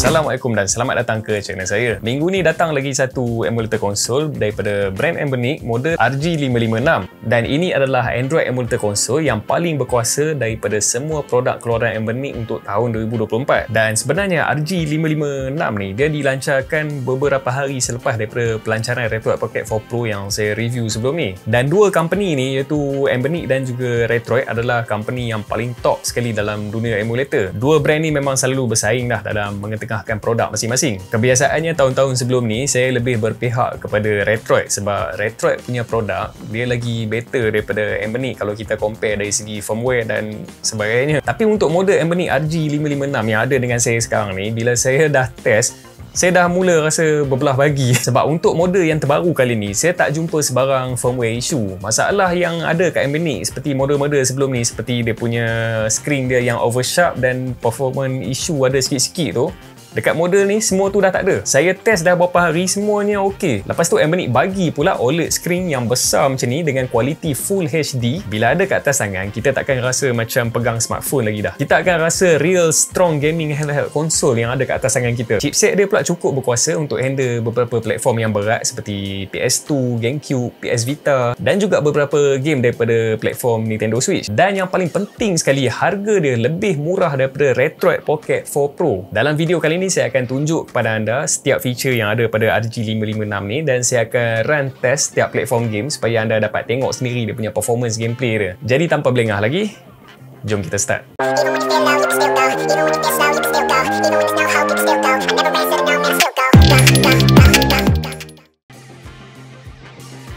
Assalamualaikum dan selamat datang ke channel saya. Minggu ni datang lagi satu emulator konsol daripada brand Anbernic model RG556, dan ini adalah Android emulator konsol yang paling berkuasa daripada semua produk keluaran Anbernic untuk tahun 2024. Dan sebenarnya RG556 ni dia dilancarkan beberapa hari selepas daripada pelancaran Retroid Pocket 4 Pro yang saya review sebelum ni. Dan dua company ni iaitu Anbernic dan juga Retroid adalah company yang paling top sekali dalam dunia emulator. Dua brand ni memang selalu bersaing dah dalam mengetengahkan produk masing-masing. Kebiasaannya tahun-tahun sebelum ni saya lebih berpihak kepada Retroid sebab Retroid punya produk dia lagi better daripada Anbernic kalau kita compare dari segi firmware dan sebagainya. Tapi untuk model Anbernic RG556 yang ada dengan saya sekarang ni, bila saya dah test, saya dah mula rasa berbelah bagi sebab untuk model yang terbaru kali ni saya tak jumpa sebarang firmware issue. Masalah yang ada kat Anbernic seperti model-model sebelum ni, seperti dia punya screen dia yang oversharp dan performance issue ada sikit-sikit tu, dekat model ni semua tu dah tak ada. Saya test dah beberapa hari, semuanya okey. Lepas tu Anbernic bagi pula OLED screen yang besar macam ni dengan kualiti Full HD. Bila ada kat atas tangan, kita takkan rasa macam pegang smartphone lagi dah. Kita akan rasa real strong gaming handheld console yang ada kat atas tangan kita. Chipset dia pula cukup berkuasa untuk handle beberapa platform yang berat seperti PS2, GameCube, PS Vita dan juga beberapa game daripada platform Nintendo Switch. Dan yang paling penting sekali, harga dia lebih murah daripada Retroid Pocket 4 Pro. Dalam video kali ni saya akan tunjuk kepada anda setiap feature yang ada pada RG556 ni, dan saya akan run test setiap platform game supaya anda dapat tengok sendiri dia punya performance gameplay dia. Jadi tanpa belengah lagi, jom kita start.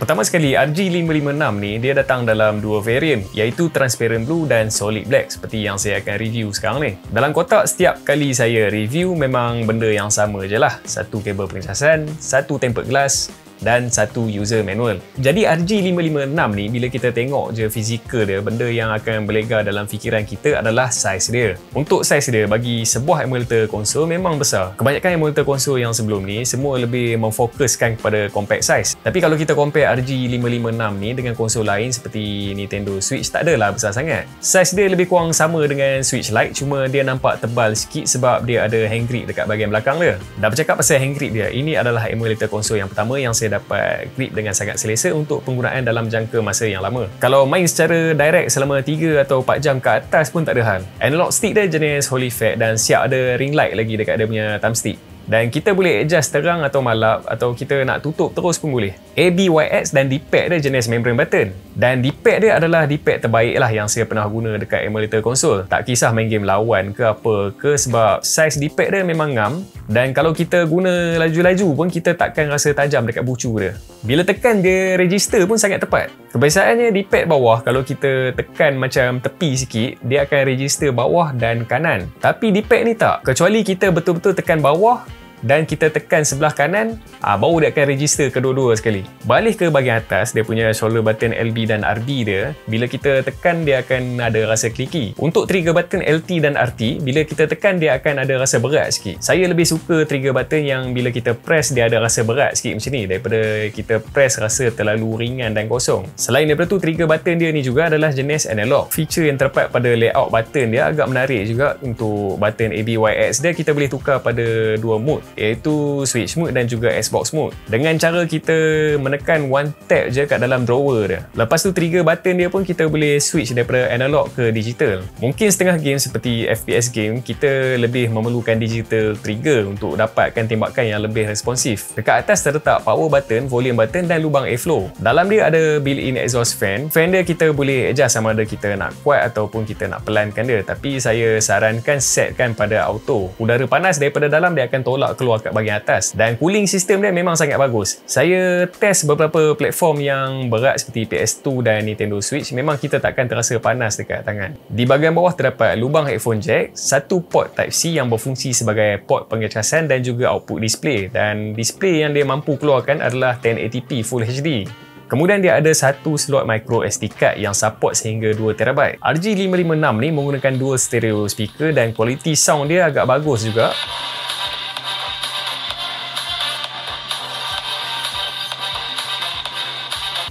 Pertama sekali, RG556 ni dia datang dalam dua variant, iaitu transparent blue dan solid black seperti yang saya akan review sekarang ni. Dalam kotak setiap kali saya review memang benda yang sama je lah. Satu kabel pengecasan, satu tempered glass dan satu user manual. Jadi RG556 ni bila kita tengok je fizikal dia, benda yang akan berlega dalam fikiran kita adalah saiz dia. Untuk saiz dia bagi sebuah emulator konsol memang besar. Kebanyakan emulator konsol yang sebelum ni semua lebih memfokuskan kepada compact size. Tapi kalau kita compare RG556 ni dengan konsol lain seperti Nintendo Switch, tak adalah besar sangat. Saiz dia lebih kurang sama dengan Switch Lite, cuma dia nampak tebal sikit sebab dia ada hand grip dekat bahagian belakang dia. Dah bercakap pasal hand grip dia, ini adalah emulator konsol yang pertama yang saya dapat grip dengan sangat selesa untuk penggunaan dalam jangka masa yang lama. Kalau main secara direct selama 3 atau 4 jam ke atas pun tak ada hal. Analog stick dia jenis Holy Fat dan siap ada ring light lagi dekat dia punya thumbstick. Dan kita boleh adjust terang atau malap, atau kita nak tutup terus pun boleh. ABYX dan D-pad dia jenis membrane button. Dan D-pad dia adalah D-pad terbaik lah yang saya pernah guna dekat emulator konsol. Tak kisah main game lawan ke apa ke, sebab saiz D-pad dia memang ngam. Dan kalau kita guna laju-laju pun kita takkan rasa tajam dekat bucu dia. Bila tekan dia register pun sangat tepat. Kebiasaannya D-pad bawah kalau kita tekan macam tepi sikit, dia akan register bawah dan kanan. Tapi D-pad ni tak. Kecuali kita betul-betul tekan bawah dan kita tekan sebelah kanan, baru dia akan register kedua-dua sekali. Balik ke bahagian atas, dia punya shoulder button LB dan RB dia, bila kita tekan dia akan ada rasa clicky. Untuk trigger button LT dan RT, bila kita tekan dia akan ada rasa berat sikit. Saya lebih suka trigger button yang bila kita press dia ada rasa berat sikit macam ni, daripada kita press rasa terlalu ringan dan kosong. Selain daripada tu, trigger button dia ni juga adalah jenis analog. Feature yang terdapat pada layout button dia agak menarik juga. Untuk button ABYX dia, kita boleh tukar pada dua mode, iaitu Switch mode dan juga Xbox mode, dengan cara kita menekan one tap je kat dalam drawer dia. Lepas tu trigger button dia pun kita boleh switch daripada analog ke digital. Mungkin setengah game seperti FPS game kita lebih memerlukan digital trigger untuk dapatkan tembakan yang lebih responsif. Dekat atas terletak power button, volume button dan lubang airflow. Dalam dia ada built-in exhaust fan. Fan dia kita boleh adjust sama ada kita nak kuat ataupun kita nak pelankan dia, tapi saya sarankan setkan pada auto. Udara panas daripada dalam dia akan tolak keluar kat bahagian atas, dan cooling system dia memang sangat bagus. Saya test beberapa platform yang berat seperti PS2 dan Nintendo Switch, memang kita takkan terasa panas dekat tangan. Di bahagian bawah terdapat lubang headphone jack, satu port Type-C yang berfungsi sebagai port pengecasan dan juga output display, dan display yang dia mampu keluarkan adalah 1080p Full HD. Kemudian dia ada satu slot micro SD card yang support sehingga 2TB. RG556 ni menggunakan dual stereo speaker dan kualiti sound dia agak bagus juga.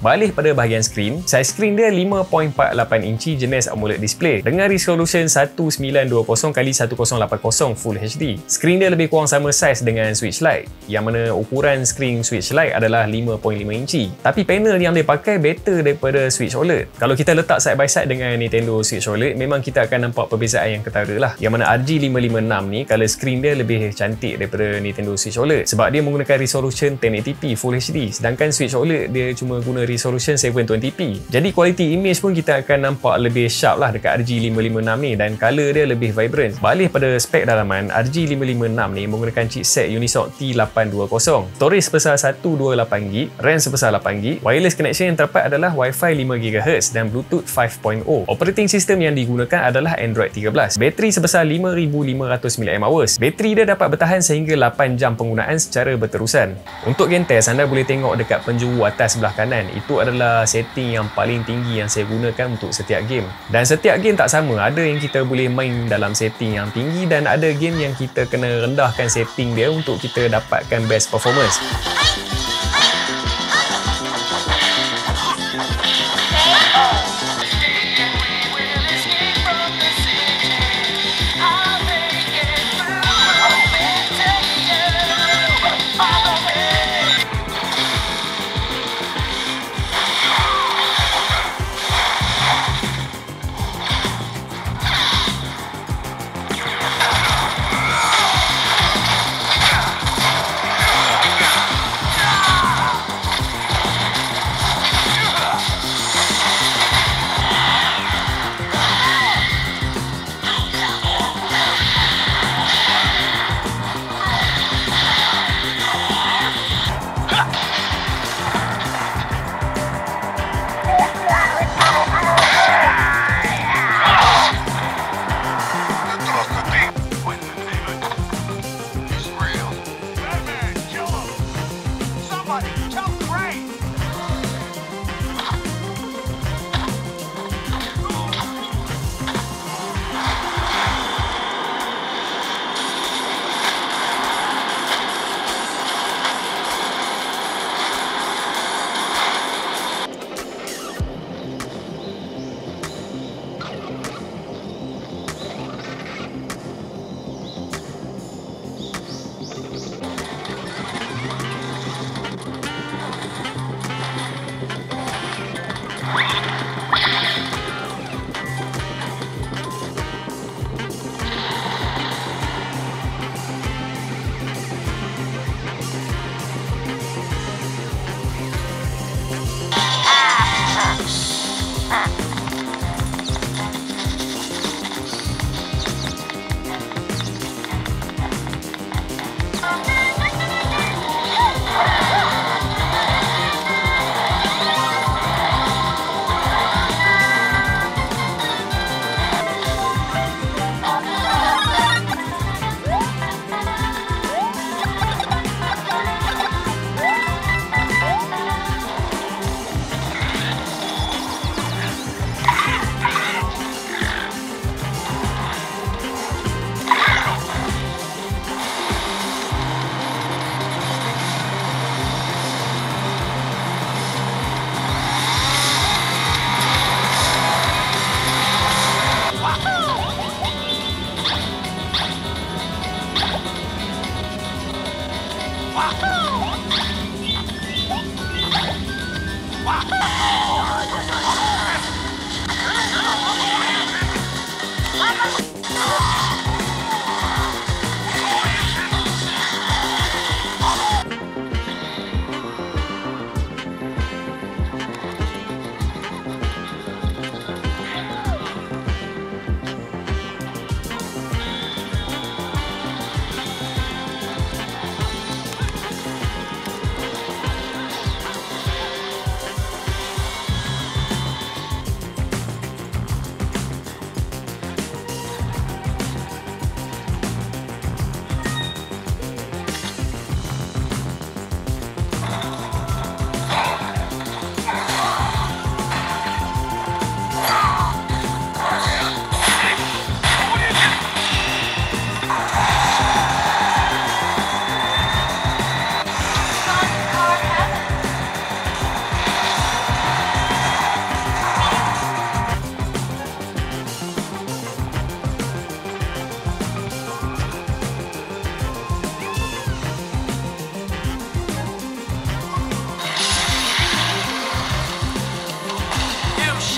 Beralih pada bahagian skrin, saiz skrin dia 5.48 inci jenis AMOLED display dengan resolution 1920x1080 Full HD. Skrin dia lebih kurang sama saiz dengan Switch Lite, yang mana ukuran skrin Switch Lite adalah 5.5 inci. Tapi panel yang dia pakai better daripada Switch OLED. Kalau kita letak side by side dengan Nintendo Switch OLED, memang kita akan nampak perbezaan yang ketara lah. Yang mana RG556 ni, color skrin dia lebih cantik daripada Nintendo Switch OLED sebab dia menggunakan resolution 1080p Full HD, sedangkan Switch OLED dia cuma guna resolution 720p. Jadi quality image pun kita akan nampak lebih sharp lah dekat RG556 ni, dan color dia lebih vibrant. Beralih pada spek dalaman, RG556 ni menggunakan chipset Unisoc T820. Storage sebesar 128GB, RAM sebesar 8GB. Wireless connection yang terdapat adalah Wi-Fi 5GHz dan Bluetooth 5.0. Operating system yang digunakan adalah Android 13. Bateri sebesar 5500 mAh. Bateri dia dapat bertahan sehingga 8 jam penggunaan secara berterusan. Untuk game test, anda boleh tengok dekat penjuru atas sebelah kanan. Itu adalah setting yang paling tinggi yang saya gunakan untuk setiap game. Dan setiap game tak sama. Ada yang kita boleh main dalam setting yang tinggi dan ada game yang kita kena rendahkan setting dia untuk kita dapatkan best performance.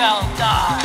shall die.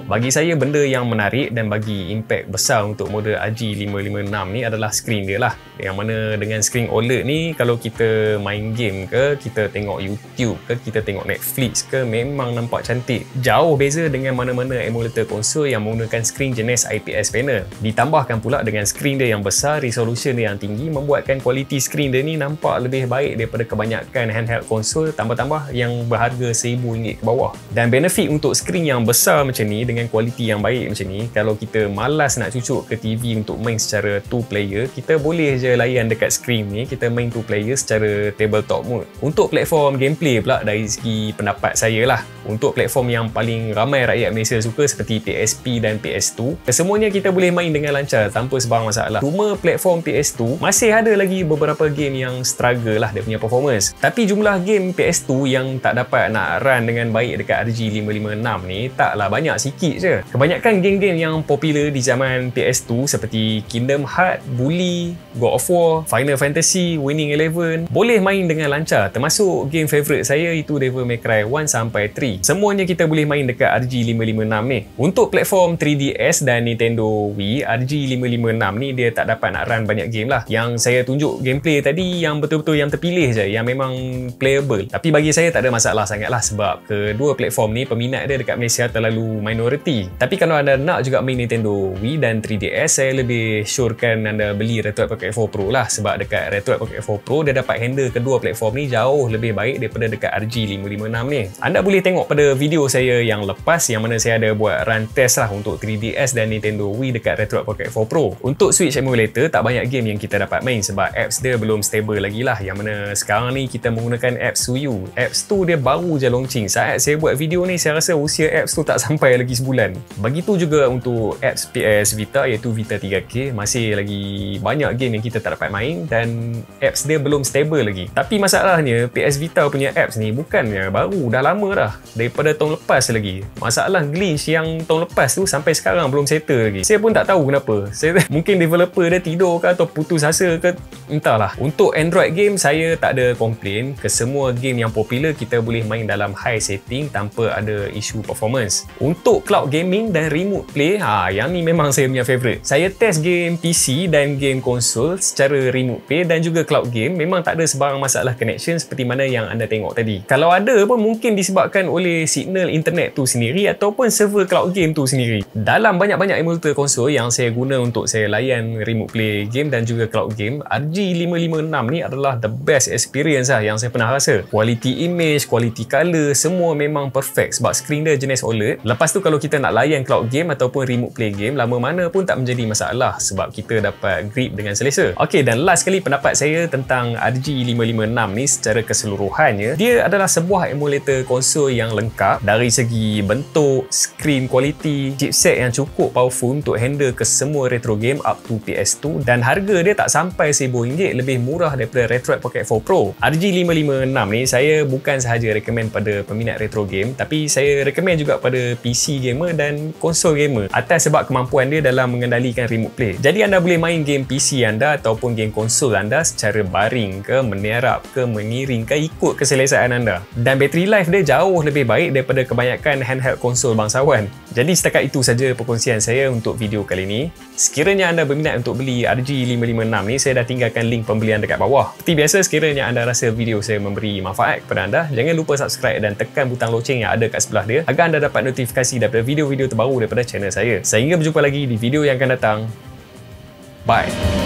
Bagi saya, benda yang menarik dan bagi impact besar untuk model RG556 ni adalah skrin dia lah. Yang mana dengan skrin OLED ni, kalau kita main game ke, kita tengok YouTube ke, kita tengok Netflix ke, memang nampak cantik. Jauh beza dengan mana-mana emulator konsol yang menggunakan skrin jenis IPS panel. Ditambahkan pula dengan skrin dia yang besar, resolution dia yang tinggi, membuatkan kualiti skrin dia ni nampak lebih baik daripada kebanyakan handheld konsol, tambah-tambah yang berharga RM1,000 ke bawah. Dan benefit untuk skrin yang besar macam ni dengan kualiti yang baik macam ni, kalau kita malas nak cucuk ke TV untuk main secara 2 player, kita boleh je layan dekat skrin ni, kita main 2 player secara tabletop mode. Untuk platform gameplay pula, dari segi pendapat saya lah, untuk platform yang paling ramai rakyat Malaysia suka seperti PSP dan PS2, kesemuanya kita boleh main dengan lancar tanpa sebarang masalah. Cuma platform PS2 masih ada lagi beberapa game yang struggle lah dia punya performance. Tapi jumlah game PS2 yang tak dapat nak run dengan baik dekat RG556 ni taklah banyak, sikit je. Kebanyakan game-game yang popular di zaman PS2 seperti Kingdom Hearts, Bully, God of War, Final Fantasy, Winning Eleven boleh main dengan lancar, termasuk game favourite saya itu Devil May Cry 1 sampai 3. Semuanya kita boleh main dekat RG556 ni. Untuk platform 3DS dan Nintendo Wii, RG556 ni dia tak dapat nak run banyak game lah. Yang saya tunjuk gameplay tadi yang betul-betul yang terpilih je, yang memang playable. Tapi bagi saya tak ada masalah sangat lah, sebab kedua platform ni peminat dia dekat Malaysia terlalu minority. Tapi kalau anda nak juga main Nintendo Wii dan 3DS, saya lebih syorkan anda beli Retroid Pocket 4 Pro lah, sebab dekat Retroid Pocket 4 Pro dia dapat handle kedua platform ni jauh lebih baik daripada dekat RG556 ni. Anda boleh tengok pada video saya yang lepas yang mana saya ada buat run test lah untuk 3DS dan Nintendo Wii dekat Retroid Pocket 4 Pro. Untuk Switch emulator tak banyak game yang kita dapat main sebab apps dia belum stable lagi lah, yang mana sekarang ni kita menggunakan apps Suyu. Apps tu dia baru je launching. Saat saya buat video ni, saya rasa usia apps tu tak sampai lagi sebulan. Begitu juga untuk apps PS Vita, iaitu Vita 3K, masih lagi banyak game yang kita tak dapat main dan apps dia belum stable lagi. Tapi masalahnya PS Vita punya apps ni bukannya baru, dah lama dah, daripada tahun lepas lagi. Masalah glitch yang tahun lepas tu sampai sekarang belum settle lagi. Saya pun tak tahu kenapa. Mungkin developer dia tidur ke atau putus asa ke, entahlah. Untuk Android game saya tak ada komplain. Kesemua game yang popular kita boleh main dalam high setting tanpa ada isu performance. Untuk cloud gaming dan remote play, yang ni memang saya punya favourite. Saya test game PC dan game konsol secara remote play dan juga cloud game, memang tak ada sebarang masalah connection seperti mana yang anda tengok tadi. Kalau ada pun mungkin disebabkan oleh signal internet tu sendiri ataupun server cloud game tu sendiri. Dalam banyak-banyak emulator konsol yang saya guna untuk saya layan remote play game dan juga cloud game, RG556 ni adalah the best experience lah yang saya pernah rasa. Quality image, quality color, semua memang perfect sebab skrin dia jenis OLED. Lepas tu kalau kita nak layan cloud game ataupun remote play game, lama mana pun tak menjadi masalah sebab kita dapat grip dengan selesa. Okey, dan last sekali pendapat saya tentang RG556 ni secara keseluruhannya, dia adalah sebuah emulator konsol yang lengkap dari segi bentuk, skrin quality, chipset yang cukup powerful untuk handle ke semua retro game up to PS2, dan harga dia tak sampai RM1,000, lebih murah daripada Retroid Pocket 4 Pro. RG556 ni saya bukan sahaja recommend pada peminat retro game, tapi saya recommend juga pada PC gamer dan konsol gamer atas sebab kemampuan dia dalam mengendalikan remote play. Jadi anda boleh main game PC anda ataupun game konsol anda secara baring ke, meniarap ke, mengiring ke, ikut keselesaan anda. Dan battery life dia jauh lebih baik daripada kebanyakan handheld konsol bangsawan. Jadi setakat itu saja perkongsian saya untuk video kali ini. Sekiranya anda berminat untuk beli RG556 ni, saya dah tinggalkan link pembelian dekat bawah. Seperti biasa, sekiranya anda rasa video saya memberi manfaat kepada anda, jangan lupa subscribe dan tekan butang loceng yang ada kat sebelah dia agar anda dapat notifikasi daripada video-video terbaru daripada channel saya. Sehingga berjumpa lagi di video yang akan datang. Bye.